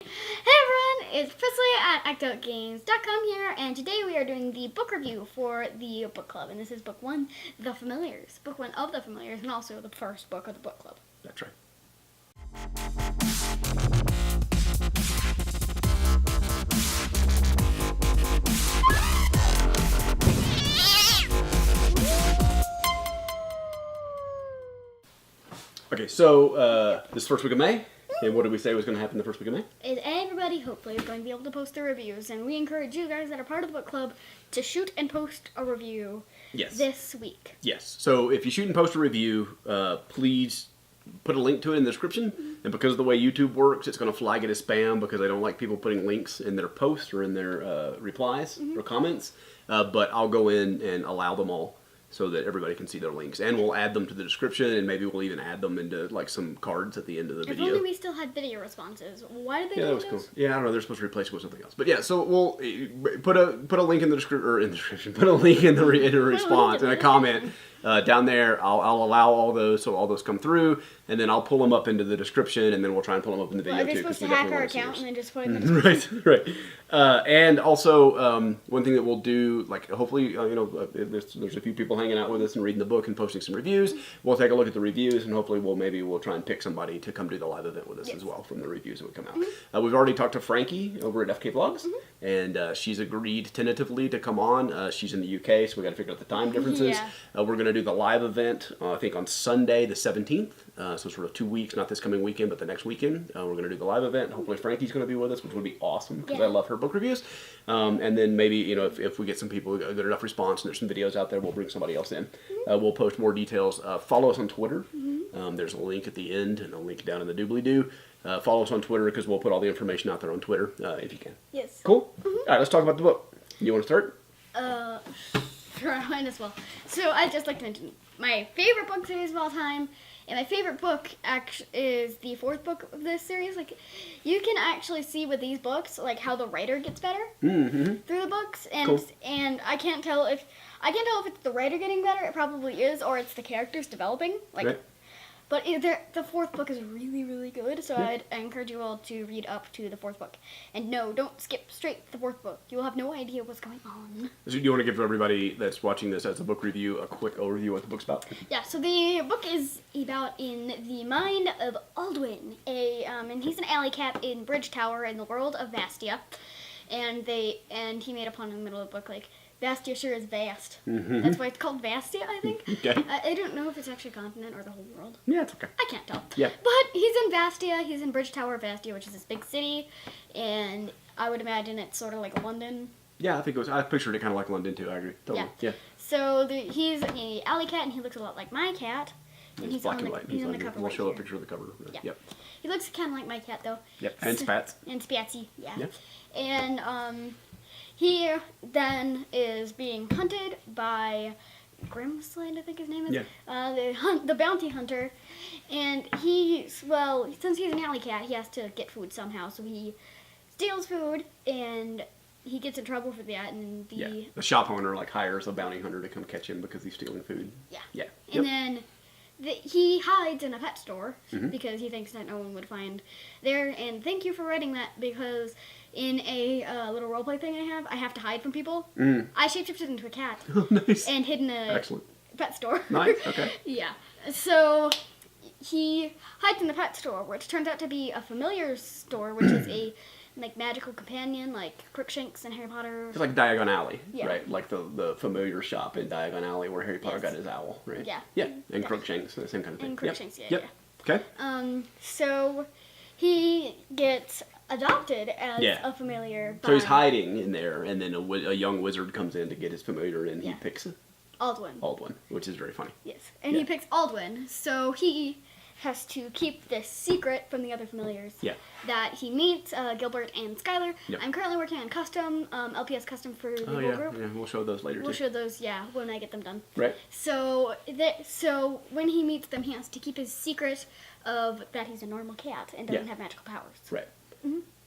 Hey everyone, it's Presley at ActOutGames.com here, and today we are doing the book review for the book club, and this is book one, The Familiars. Book one of The Familiars, and also the first book of the book club. That's right. Okay, so this first week of May, and what did we say was going to happen the first week of May? And everybody, hopefully, is going to be able to post their reviews, and we encourage you guys that are part of the book club to shoot and post a review this week. Yes. So if you shoot and post a review, please put a link to it in the description. And because of the way YouTube works, it's going to flag it as spam because they don't like people putting links in their posts or in their replies or comments. But I'll go in and allow them all so that everybody can see their links. And we'll add them to the description, and maybe we'll even add them into like some cards at the end of the video. If only we still had video responses. Why did they do that was cool. Yeah, I don't know. They're supposed to replace it with something else. But yeah, so we'll put a link in the description, put a link in the response and a comment down there. I'll allow all those, so all those come through, and then I'll pull them up into the description, and then we'll try and pull them up in the video too. Are they supposed to hack our account and then just put it in the description? Right. And also, one thing that we'll do, like hopefully, there's a few people hanging out with us and reading the book and posting some reviews. We'll take a look at the reviews, and hopefully we'll try and pick somebody to come do the live event with us as well from the reviews that would come out. We've already talked to Frankie over at FK Vlogs, and she's agreed tentatively to come on. She's in the UK, so we got to figure out the time differences. We're going to do the live event, I think on Sunday the 17th. So sort of 2 weeks, not this coming weekend, but the next weekend. We're going to do the live event. Hopefully Frankie's going to be with us, which would be awesome because I love her book reviews. And then maybe, if we get some people, a good enough response, and there's some videos out there, we'll bring somebody else in. We'll post more details. Follow us on Twitter. There's a link at the end and a link down in the doobly-doo. Follow us on Twitter because we'll put all the information out there on Twitter if you can. Yes. Cool? All right, let's talk about the book. You want to start? Sure, I might as well. So I'd just like to mention my favorite book series of all time. And my favorite book actually is the fourth book of this series. Like, you can actually see with these books, like, how the writer gets better through the books. And and I can't tell if it's the writer getting better. It probably is, or it's the characters developing. Like, but the fourth book is really, really good. So I encourage you all to read up to the fourth book. And no, don't skip straight to the fourth book. You will have no idea what's going on. So do you want to give everybody that's watching this as a book review a quick overview of what the book's about? Yeah, so the book is about in the mind of Aldwin, and he's an alley cat in Bridge Tower in the world of Vastia. And he made a pun in the middle of the book, like, Vastia sure is vast. That's why it's called Vastia, I think. Okay. I don't know if it's actually a continent or the whole world. Yeah, it's okay. I can't tell. Yeah. But he's in Vastia. He's in Bridge Tower, Vastia, which is this big city. And I would imagine it's sort of like London. Yeah, I pictured it kind of like London, too. I agree. Totally. Yeah. So he's an alley cat, and he looks a lot like my cat. And he's black and white. He's on the cover. We'll show a picture of the cover. Yeah. Yep. He looks kind of like my cat, though. Yep. And Spats. And Spatsy, yeah. Yep. And he then is being hunted by Grimslade, I think his name is. Yeah. The bounty hunter. And since he's an alley cat, he has to get food somehow. So he steals food, and he gets in trouble for that. And the shop owner hires a bounty hunter to come catch him because he's stealing food. Yeah. Yeah. And then he hides in a pet store because he thinks that no one would find there. And thank you for writing that, because in a little roleplay thing I have to hide from people. I shapeshifted into a cat. Oh, nice. And hid in a pet store. Nice, okay. Yeah. So he hides in the pet store, which turns out to be a familiar store, which is a magical companion, like Crookshanks and Harry Potter. It's like Diagon Alley, right? Like the familiar shop in Diagon Alley where Harry Potter got his owl, right? Yeah. Yeah, and Crookshanks, the same kind of thing. And Crookshanks, yeah. Okay. So he gets adopted as a familiar. So he's hiding in there, and then a young wizard comes in to get his familiar, and he picks Aldwin, which is very funny. Yes, and he picks Aldwin, so he has to keep this secret from the other familiars. Yeah. That he meets Gilbert and Skylar. Yep. I'm currently working on custom, LPS custom for the whole group. Yeah, we'll show those later We'll show those, when I get them done. Right. So when he meets them, he has to keep his secret of that he's a normal cat and doesn't have magical powers. Right.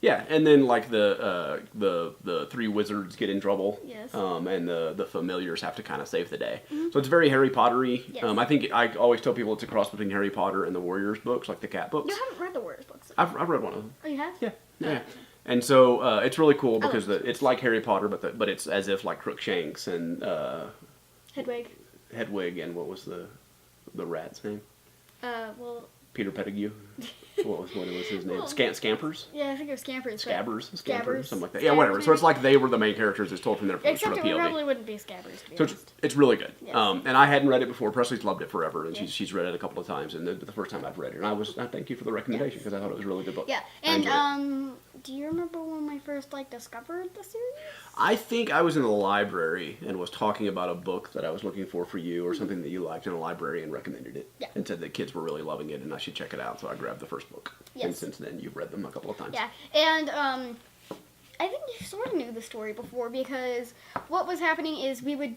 Yeah, and then the three wizards get in trouble, and the familiars have to kind of save the day. So it's very Harry Potter-y. Yes. I think I always tell people it's a cross between Harry Potter and the Warriors books, like the cat books. You haven't read the Warriors books. I've read one of them. Oh, you have? Yeah. Yeah. And so it's really cool because it's like Harry Potter, but it's as if like Crookshanks and Hedwig, and what was the rat's name? Well, Peter Pettigrew. What was his name? Scampers? Yeah, I think it was Scampers. Scabbers, something like that. Scabbers, Yeah, whatever. maybe? So it's like they were the main characters. It's told from their Except sort of it POV. probably wouldn't be Scabbers, to be So honest. it's really good. Yes. And I hadn't read it before. Presley's loved it forever, and she's read it a couple of times. And the first time I've read it, and I thank you for the recommendation because I thought it was a really good book. Yeah, and do you remember when I first discovered the series? I think I was in the library and was talking about a book that I was looking for you or something that you liked in a library and recommended it. Yeah. And said that kids were really loving it and I should check it out. So I grabbed the first book. Yes. And since then you've read them a couple of times. Yeah, and I think you sort of knew the story before because what was happening is we've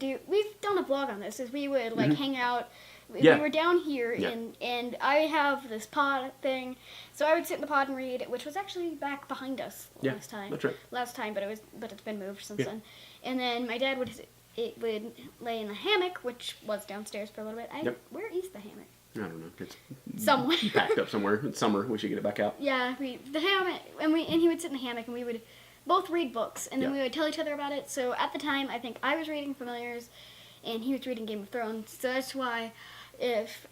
done a vlog on this, is we would hang out. We were down here and I have this pod thing, so I would sit in the pod and read, which was actually back behind us last time. That's right. Last time, but it's been moved since then. And then my dad would lay in the hammock, which was downstairs for a little bit. Where is the hammock? I don't know. It's somewhere. Packed up somewhere. It's summer. We should get it back out. Yeah, the hammock, and he would sit in the hammock, and we would both read books, and then we would tell each other about it. So at the time, I think I was reading Familiars, and he was reading Game of Thrones. So that's why, if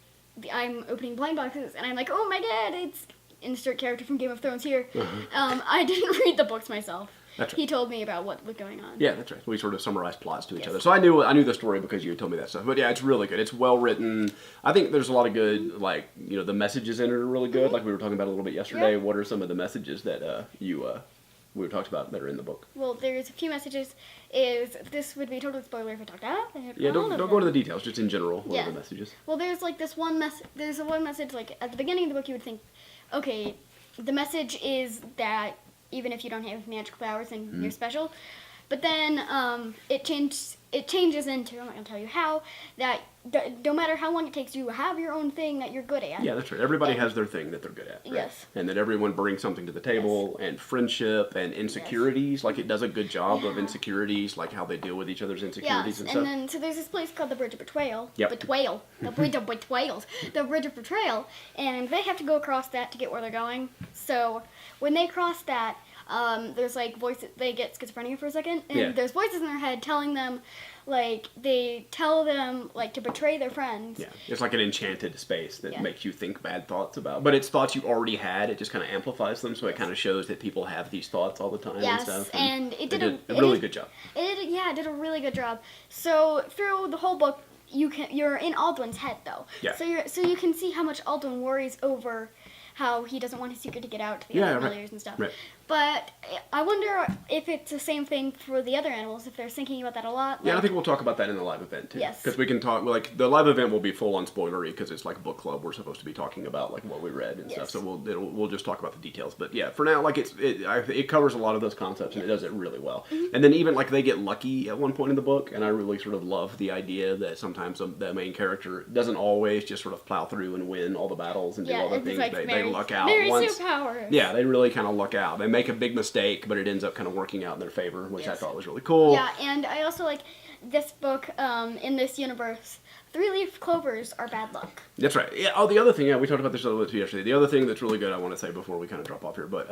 I'm opening blind boxes and I'm like, oh my dad, it's insert character from Game of Thrones here. I didn't read the books myself. That's right. He told me about what was going on. Yeah, that's right. We sort of summarized plots to each other. So I knew the story because you had told me that stuff. But yeah, it's really good. It's well written. I think there's a lot of good, the messages in it are really good. Like we were talking about a little bit yesterday. What are some of the messages that we talked about that are in the book? Well, there's a few messages. This would be a total spoiler if I talked about it. Yeah, don't go into the details. Just in general, what are the messages? Well, there's this one message. There's one message at the beginning of the book. You would think, okay, the message is that even if you don't have magical powers and you're special, but then it changes into, I'm not gonna tell you how, that no matter how long it takes, you have your own thing that you're good at. Yeah, that's right. Everybody has their thing that they're good at. Right? Yes. And that everyone brings something to the table, and friendship and insecurities. Like it does a good job of insecurities, like how they deal with each other's insecurities and stuff. And then so there's this place called the Bridge of Betrayal. Yep. Betrayal. The Bridge of Betrayals. The Bridge of Betrayal, and they have to go across that to get where they're going. So when they cross that, there's voices. They get schizophrenia for a second, and there's voices in their head telling them, they tell them to betray their friends. Yeah, it's like an enchanted space that makes you think bad thoughts about. But it's thoughts you already had. It just kind of amplifies them, so it kind of shows that people have these thoughts all the time and stuff. And it did a really good job. It did a really good job. So through the whole book, you're in Aldwin's head though. Yeah. So you can see how much Aldwin worries over how he doesn't want his secret to get out to the other familiars and stuff. Right. But I wonder if it's the same thing for the other animals, if they're thinking about that a lot. Yeah, I think we'll talk about that in the live event, too. Yes. Because we can talk, the live event will be full on spoilery, because it's like book club. We're supposed to be talking about, what we read and stuff. So we'll just talk about the details. But yeah, for now, it covers a lot of those concepts, and it does it really well. And then even, they get lucky at one point in the book, and I really sort of love the idea that sometimes the main character doesn't always just sort of plow through and win all the battles and do all the things. They luck out once. Yeah, they really kind of luck out. They make a big mistake, but it ends up kind of working out in their favor, which I thought was really cool. Yeah, and I also like this book, in this universe, 3-leaf clovers are bad luck. That's right. Yeah. Oh, the other thing, we talked about this a little bit yesterday. The other thing that's really good I want to say before we kind of drop off here, but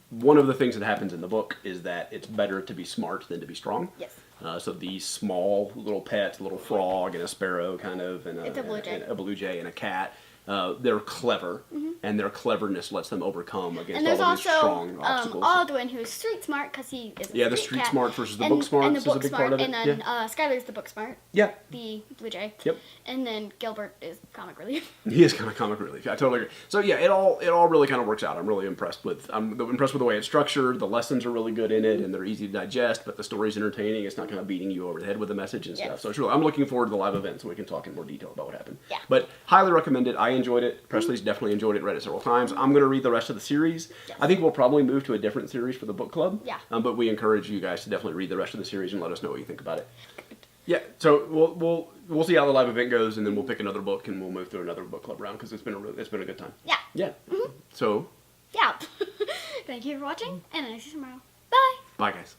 one of the things that happens in the book is that it's better to be smart than to be strong. Yes. So these small little pets, a little frog and a sparrow kind of, and it's a blue jay. A blue jay and a cat, they're clever, and their cleverness lets them overcome against all of these strong obstacles. And there's also Aldwin, who's street smart because he is the street smart versus the book smart is a big part of it. And then Skylar's the book smart. Yeah. The blue jay. Yep. And then Gilbert is comic relief. He is kind of comic relief. I totally agree. So yeah, it all really kind of works out. I'm really impressed with the way it's structured. The lessons are really good in it, and they're easy to digest. But the story's entertaining. It's not kind of beating you over the head with a message and stuff. So it's really, I'm looking forward to the live event so we can talk in more detail about what happened. Yeah. But highly recommend it. I enjoyed it. Presley's definitely enjoyed it. Read it several times. I'm going to read the rest of the series. Yes. I think we'll probably move to a different series for the book club. Yeah. But we encourage you guys to definitely read the rest of the series and let us know what you think about it. Yeah, so we'll see how the live event goes, and then we'll pick another book and we'll move through another book club round because it's been a good time. Yeah. Yeah. So. Yeah. Thank you for watching, and I'll see you tomorrow. Bye. Bye, guys.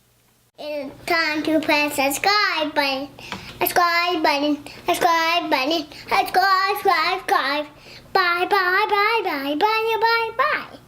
It's time to press the subscribe button. Subscribe button. Subscribe button. Subscribe. Bye bye bye bye bye bye bye bye.